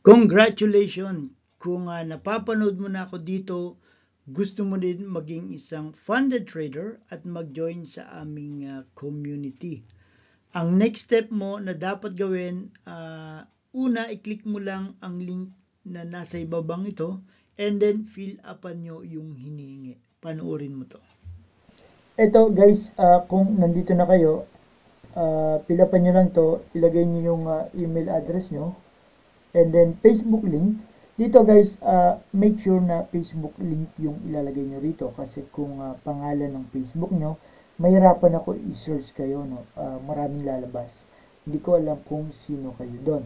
Congratulations! Kung napapanood mo na ako dito, gusto mo din maging isang funded trader at mag-join sa aming community. Ang next step mo na dapat gawin, una, i-click mo lang ang link na nasa ibabang ito and then fill upan nyo yung hinihingi. Panoorin mo to. Ito guys, kung nandito na kayo, pilapan nyo lang to, ilagay nyo yung email address nyo, and then Facebook link. Dito guys, make sure na Facebook link yung ilalagay nyo rito kasi kung pangalan ng Facebook nyo, mahirapan ako i-search kayo, no? Maraming lalabas. Hindi ko alam kung sino kayo doon.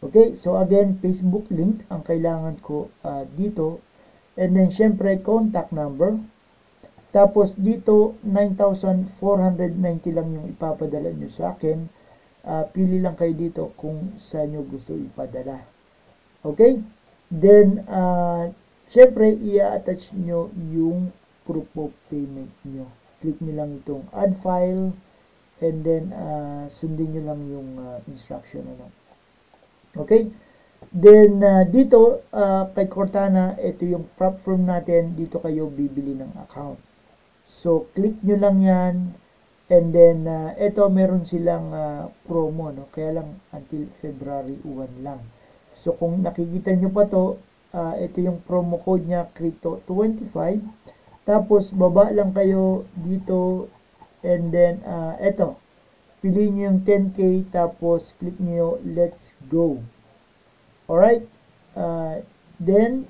Okay, so again, Facebook link ang kailangan ko dito. And then syempre, contact number. Tapos dito, 9,490 lang yung ipapadala nyo sa akin. Pili lang kayo dito kung saan nyo gusto ipadala. Okay? Then, syempre, i-attach nyo yung proof of payment nyo. Click nyo lang itong add file and then sundin nyo lang yung instruction. Ano. Okay? Then, dito, kay Cortana, ito yung prop firm natin. Dito kayo bibili ng account. So, click nyo lang yan. And then, ito meron silang promo, no? Kaya lang until February 1 lang. So, kung nakikita nyo pa to, ito yung promo code niya, Crypto25. Tapos, baba lang kayo dito. And then, ito. Piliin nyo yung 10K. Tapos, click nyo, let's go. Alright? Then,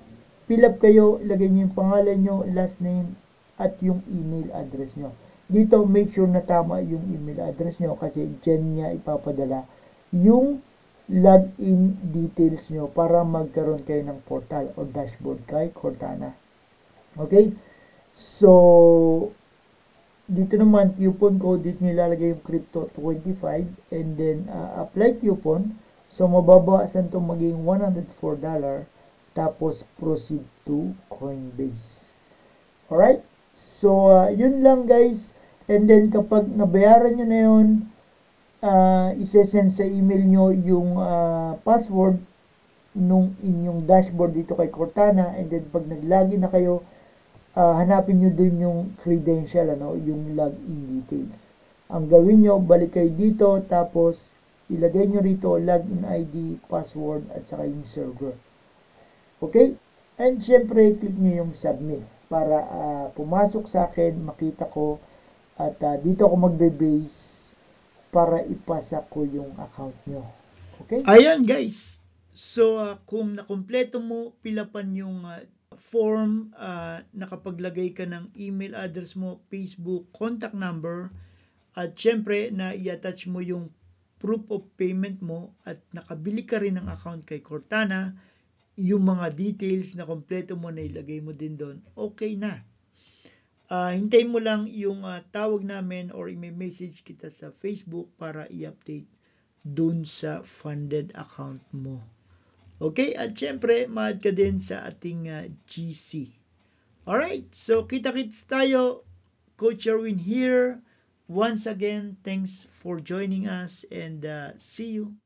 fill up kayo. Ilagay nyo yung pangalan nyo, last name, at yung email address nyo. Dito, make sure na tama yung email address nyo kasi dyan niya ipapadala yung login details nyo para magkaroon kayo ng portal o dashboard kay Cortana. Okay? So, dito naman, coupon code, dito nyo ilalagay yung Crypto25 and then apply coupon. So, mababawasan to maging $104 tapos proceed to Coinbase. Alright? So, yun lang guys. And then, kapag nabayaran nyo na yun, isesend sa email nyo yung password nung inyong dashboard dito kay Cortana. And then, pag nag-login na kayo, hanapin nyo dun yung credential, ano, yung login details. Ang gawin nyo, balik kayo dito, tapos ilagay nyo rito login ID, password, at saka yung server. Okay? And syempre, click nyo yung submit para pumasok sa akin, makita ko, at dito ako magbe-base para ipasa ko yung account nyo. Okay? Ayan guys. So, kung nakumpleto mo, pilapan yung form, nakapaglagay ka ng email address mo, Facebook, contact number, at syempre na i-attach mo yung proof of payment mo at nakabili ka rin ng account kay Cortana, yung mga details na kompleto mo na ilagay mo din doon, okay na. Hintayin mo lang yung tawag namin or i-message kita sa Facebook para i-update dun sa funded account mo. Okay? At syempre, ma-add ka din sa ating GC. Alright? So, kita-kits tayo. Coach Erwin here. Once again, thanks for joining us and see you.